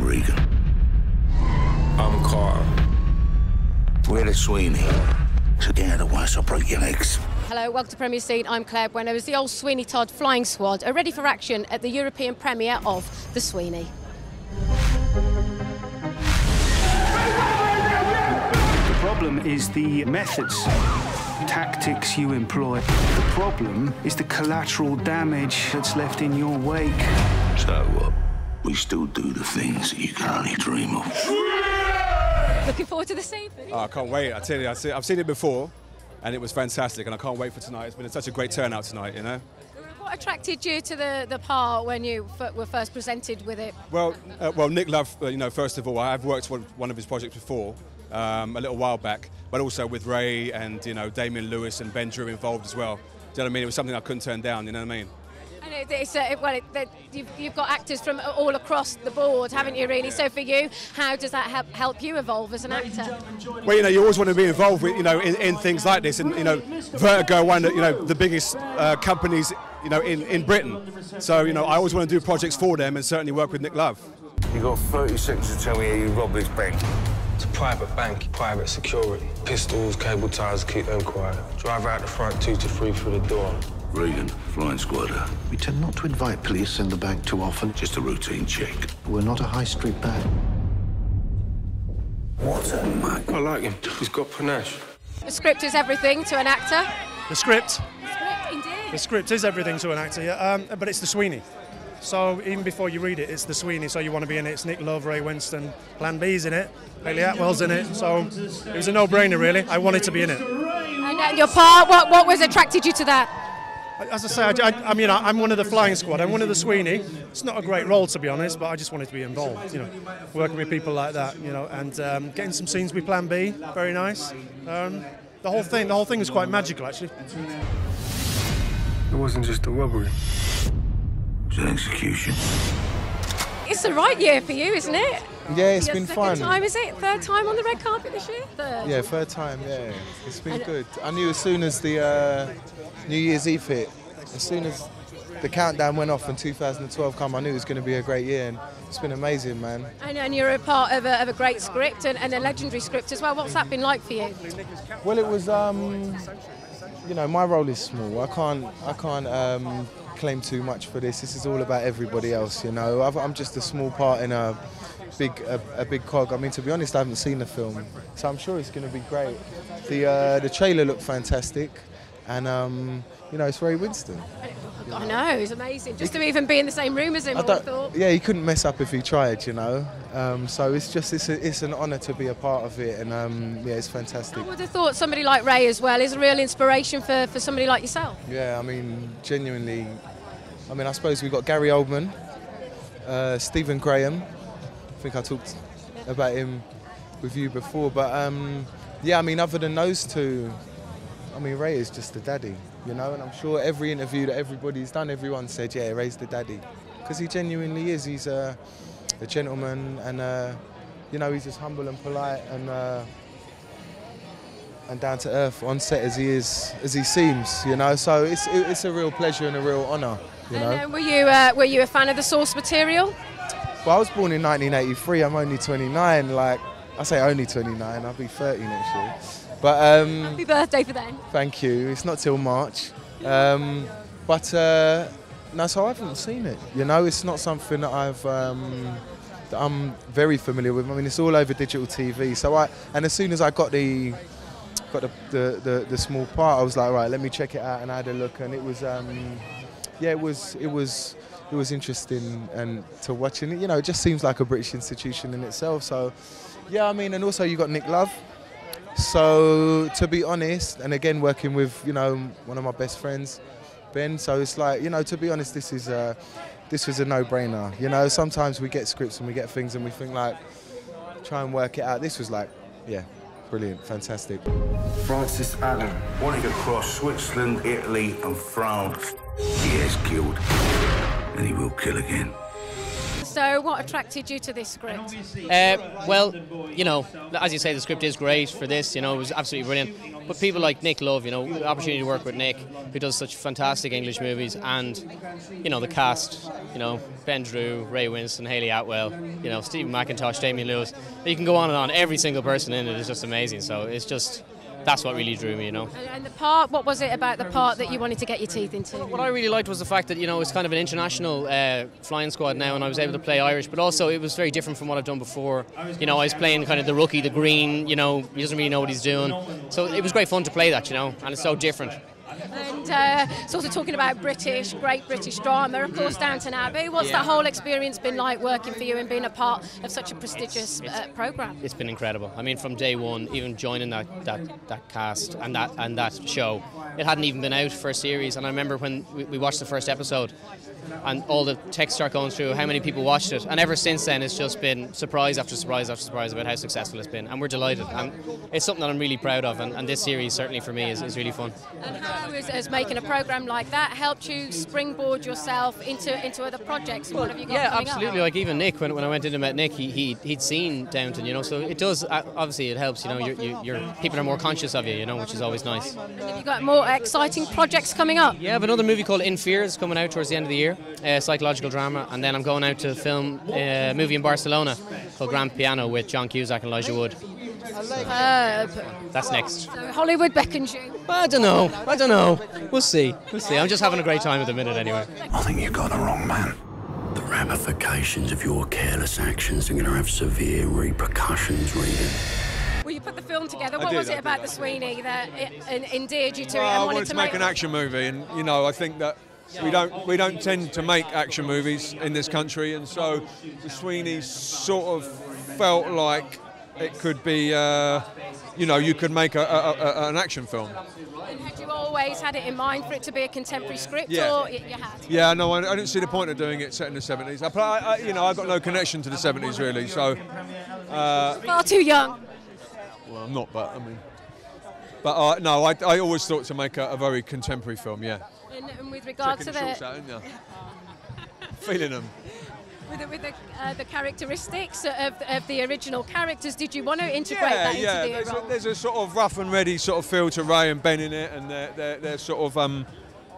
Regan. I'm Carl. We're the Sweeney. So get out of the way, so I'll break your legs. Hello, welcome to Premier Scene. I'm Claire Bueno. As the old Sweeney Todd flying squad are ready for action at the European premiere of The Sweeney. The problem is the methods, tactics you employ. The problem is the collateral damage that's left in your wake. So what? We still do the things that you can only dream of. Looking forward to the scene. Oh, I can't wait. I tell you, I've seen it before, and it was fantastic, and I can't wait for tonight. It's been such a great turnout tonight, you know. What attracted you to the part when you were first presented with it? Well, Nick Love, you know, first of all, I've worked on one of his projects before, a little while back, but also with Ray and, you know, Damian Lewis and Ben Drew involved as well. Do you know what I mean? It was something I couldn't turn down, you know what I mean? And you've got actors from all across the board, haven't you, really? So for you, how does that help you evolve as an actor? Well, you know, you always want to be involved with, you know, in things like this, and you know, Vertigo, one of, you know, the biggest companies, you know, in Britain. So, you know, I always want to do projects for them, and certainly work with Nick Love. You got 30 seconds to tell me how you robbed this bank. It's a private bank, private security. Pistols, cable ties, keep them quiet. Drive out the front 2 to 3 through the door. Regan, flying squadder. We tend not to invite police in the bank too often. Just a routine check. We're not a high street bank. What's a mug? I like him. He's got panache. The script is everything to an actor. The script? Indeed. The script is everything to an actor, yeah. But it's the Sweeney. So even before you read it, it's the Sweeney, so you want to be in it. It's Nick Love, Ray Winston, Plan B's in it, Hayley Atwell's in it, so it was a no-brainer, really. I wanted to be in it. And your part, what was attracted you to that? As I say, I mean, I'm one of the flying squad. I'm one of the Sweeney. It's not a great role, to be honest, but I just wanted to be involved, you know, working with people like that, you know, and getting some scenes with Plan B, very nice. The whole thing was quite magical, actually. It wasn't just a robbery. It's an execution. It's the right year for you, isn't it? Yeah, it's been fun. Second time, is it? Third time on the red carpet this year? Third. Yeah, third time, yeah. It's been good. I knew as soon as the New Year's Eve hit, as soon as the countdown went off and 2012 come, I knew it was going to be a great year, and it's been amazing, man. And you're a part of a great script and a legendary script as well. What's that been like for you? Well, it was, you know, my role is small. I can't claim too much for this. This is all about everybody else, you know. I'm just a small part in a big cog. I mean, to be honest, I haven't seen the film, so I'm sure it's going to be great. The trailer looked fantastic, and you know, it's Ray Winston. I know, it's amazing. Just to even be in the same room as him, I thought. Yeah, he couldn't mess up if he tried, you know. So it's an honour to be a part of it, and yeah, it's fantastic. I would have thought somebody like Ray as well is a real inspiration for somebody like yourself. Yeah, I mean, genuinely. I mean, I suppose we've got Gary Oldman, Stephen Graham. I think I talked about him with you before, but yeah, I mean, other than those two, I mean, Ray is just the daddy, you know, and I'm sure every interview that everybody's done, everyone said, yeah, Ray's the daddy, because he genuinely is. He's a gentleman, and you know, he's as humble and polite and down to earth on set as he seems, you know. So it's a real pleasure and a real honour, you know. And were you a fan of the source material? Well, I was born in 1983. I'm only 29. Like, I say only 29. I'll be 30 next year. But happy birthday for then. Thank you. It's not till March. No, so I haven't seen it. You know, it's not something that I'm very familiar with. I mean, it's all over digital TV. So and as soon as I got the small part, I was like, right, let me check it out, and I had a look, and it was yeah, it was interesting and to watch, and you know, it just seems like a British institution in itself. So yeah, I mean, and also you got Nick Love. So to be honest, and again working with, you know, one of my best friends, Ben. So it's like, you know, to be honest, this was a no-brainer. You know, sometimes we get scripts and we get things and we think like, try and work it out. This was like, yeah, brilliant, fantastic. Francis Allen wanted to cross Switzerland, Italy and France. He has killed, and he will kill again. So what attracted you to this script? Well, you know, as you say, the script is great for this, you know, it was absolutely brilliant. But people like Nick Love, you know, the opportunity to work with Nick, who does such fantastic English movies, and, you know, the cast, you know, Ben Drew, Ray Winston, Hayley Atwell, you know, Stephen McIntosh, Damian Lewis. You can go on and on. Every single person in it is just amazing. So it's just, that's what really drew me, you know. And the part, what was it about the part that you wanted to get your teeth into? What I really liked was the fact that, you know, it's kind of an international flying squad now, and I was able to play Irish, but also it was very different from what I've done before. You know, I was playing kind of the rookie, the green, you know, he doesn't really know what he's doing. So it was great fun to play that, you know, and it's so different. And sort of talking about great British drama, of course, Downton Abbey. What's that whole experience been like working for you and being a part of such a prestigious programme? It's been incredible. I mean, from day one, even joining that cast and that show, it hadn't even been out for a series. And I remember when we watched the first episode, and all the texts start going through how many people watched it, and ever since then it's just been surprise after surprise after surprise about how successful it's been, and we're delighted, and it's something that I'm really proud of, and this series certainly for me is really fun. And how has making a programme like that helped you springboard yourself into other projects? What have you got coming absolutely. up? Like even Nick, when I went in and met Nick, he'd seen Downton, you know, so it does, obviously it helps, you know, your people are more conscious of you, you know, which is always nice. And have you got more exciting projects coming up? Yeah, I have another movie called In Fear is coming out towards the end of the year, psychological drama, and then I'm going out to film a movie in Barcelona called Grand Piano with John Cusack and Elijah Wood. That's next. So Hollywood beckons you. I don't know. We'll see. I'm just having a great time at the minute anyway. I think you've got the wrong man. The ramifications of your careless actions are going to have severe repercussions, Regan. Well, you put the film together. What was it about the Sweeney that endeared you to it and I wanted to make an action movie, and you know, I think that we don't tend to make action movies in this country, and so the Sweeney sort of felt like it could be, you know, you could make an action film. And had you always had it in mind for it to be a contemporary script, yeah. or you had? Yeah, no, I didn't see the point of doing it set in the 70s. You know, I've got no connection to the 70s really, so. Far too young. Well, I'm not, but I mean, but no, I always thought to make a very contemporary film, yeah. And with regard to the shorts out, feeling them. With the characteristics of the original characters, did you want to integrate that into the role? There's a sort of rough and ready sort of feel to Ray and Ben in it, and they're sort of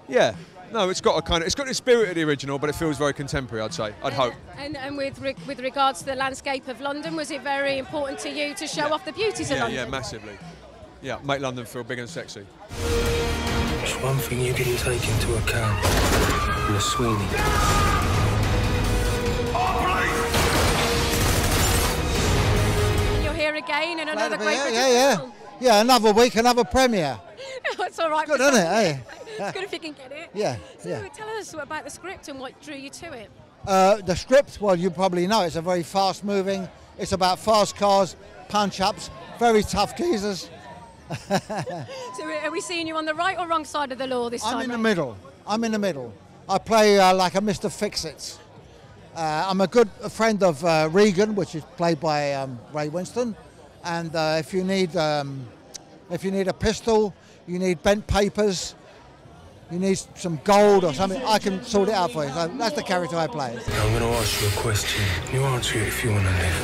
yeah. No, it's got the spirit of the original, but it feels very contemporary, I'd say. I'd hope. And with regards to the landscape of London, was it very important to you to show off the beauties of London? Yeah, massively. Yeah, make London feel big and sexy. There's one thing you didn't take into account. The Sweeney. You're here again in another great British film. Yeah, another week, another premiere. It's all right. Good, isn't it? Hey? It's good if you can get it. Yeah, So tell us about the script and what drew you to it. The script, well, you probably know, it's a very fast-moving. It's about fast cars, punch-ups, very tough geezers. So are we seeing you on the right or wrong side of the law this time? I'm in the middle. I play like a Mr. Fix-It. I'm a good friend of Regan, which is played by Ray Winston. And if you need a pistol, you need bent papers, you need some gold or something, I can sort it out for you. So that's the character I play. I'm going to ask you a question. You answer it if you want to live.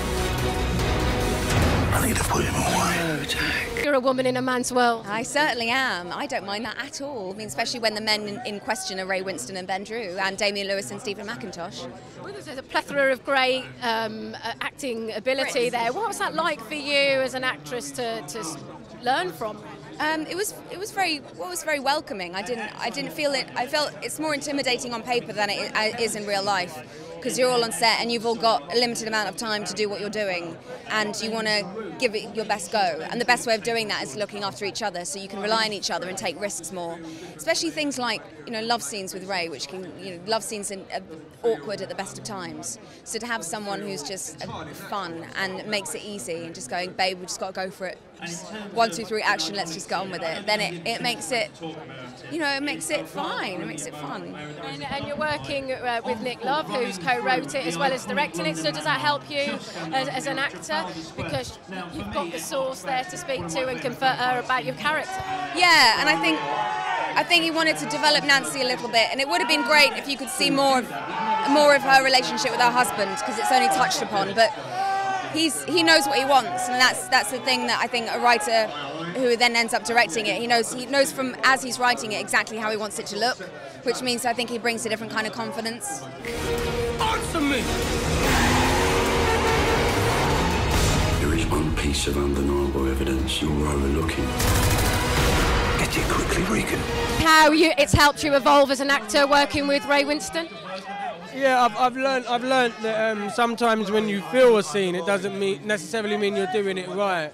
I need to put him away. You're a woman in a man's world. I certainly am. I don't mind that at all. I mean, especially when the men in question are Ray Winston and Ben Drew and Damian Lewis and Stephen McIntosh. Well, there's a plethora of great acting ability there. What was that like for you as an actress to learn from? It was very welcoming. I didn't feel it. I felt it's more intimidating on paper than it is in real life, because you're all on set and you've all got a limited amount of time to do what you're doing, and you want to give it your best go. And the best way of doing that is looking after each other, so you can rely on each other and take risks more. Especially things like, you know, love scenes with Ray, which can, you know, love scenes are awkward at the best of times. So to have someone who's just fun and makes it easy and just going, babe, we just got to go for it. Just 1, 2, 3, action. Let's just get on with it. Then it makes it, you know, it makes it fine. It makes it fun. And you're working with Nick Love, who's co-wrote it as well as directing it. So does that help you as an actor, because you've got the source there to speak to and convert her about your character? Yeah, and I think I think he wanted to develop Nancy a little bit, and it would have been great if you could see more of her relationship with her husband, because it's only touched upon. But he knows what he wants, and that's the thing that I think a writer who then ends up directing it, he knows from as he's writing it exactly how he wants it to look, which means I think he brings a different kind of confidence. Answer me! There is one piece of undeniable evidence you're overlooking. Get it quickly, Regan. How it's helped you evolve as an actor working with Ray Winstone? Yeah, I've learned that sometimes when you feel a scene, it doesn't necessarily mean you're doing it right.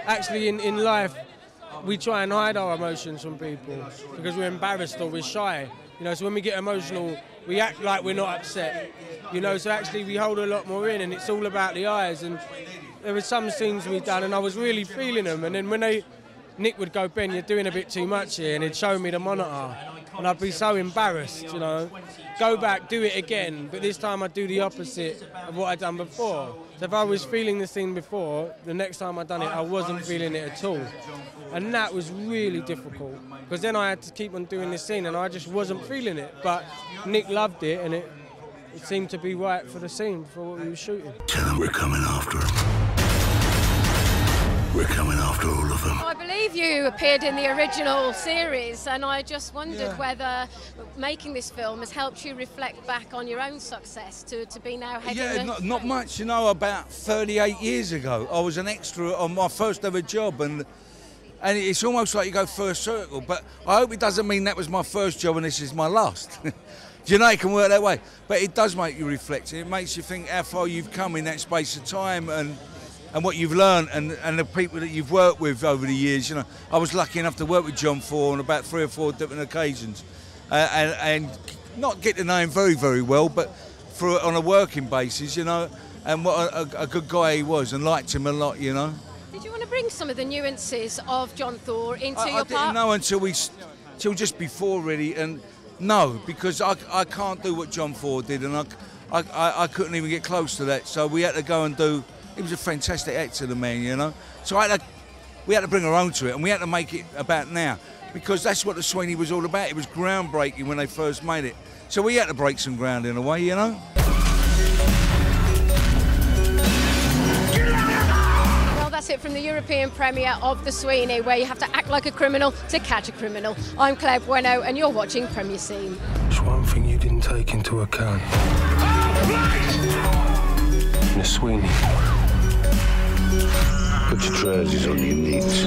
Actually, in life, we try and hide our emotions from people because we're embarrassed or we're shy. You know, so when we get emotional, we act like we're not upset. You know, so actually we hold a lot more in, and it's all about the eyes. And there were some scenes we've done, and I was really feeling them. And then when Nick would go, "Ben, you're doing a bit too much here," and he'd show me the monitor, and I'd be so embarrassed, you know. Go back, do it again, but this time I'd do the opposite of what I'd done before. So if I was feeling the scene before, the next time I'd done it, I wasn't feeling it at all. And that was really difficult, because then I had to keep on doing this scene, and I just wasn't feeling it. But Nick loved it, and it seemed to be right for the scene, for what we were shooting. Tell them we're coming after them. We're coming after all of them. I believe you appeared in the original series, and I just wondered whether making this film has helped you reflect back on your own success to be now heading not much. You know, about 38 years ago, I was an extra on my first ever job, and it's almost like you go first circle, but I hope it doesn't mean that was my first job and this is my last. Do you know, it can work that way, but it does make you reflect. It makes you think how far you've come in that space of time, and what you've learned, and the people that you've worked with over the years. You know, I was lucky enough to work with John Ford on about 3 or 4 different occasions, and not get to know him very, very well, but on a working basis, you know, and what a good guy he was, and liked him a lot, you know. Did you want to bring some of the nuances of John Thor into your part? I didn't know until just before, really, and no, because I can't do what John Ford did, and I couldn't even get close to that, so we had to go and do. He was a fantastic actor, the man, you know. So we had to bring our own to it, and we had to make it about now, because that's what the Sweeney was all about. It was groundbreaking when they first made it. So we had to break some ground in a way, you know. Well, that's it from the European premiere of The Sweeney, where you have to act like a criminal to catch a criminal. I'm Claire Bueno, and you're watching Premier Scene. There's one thing you didn't take into account. The Sweeney. Put your trousers on your knees.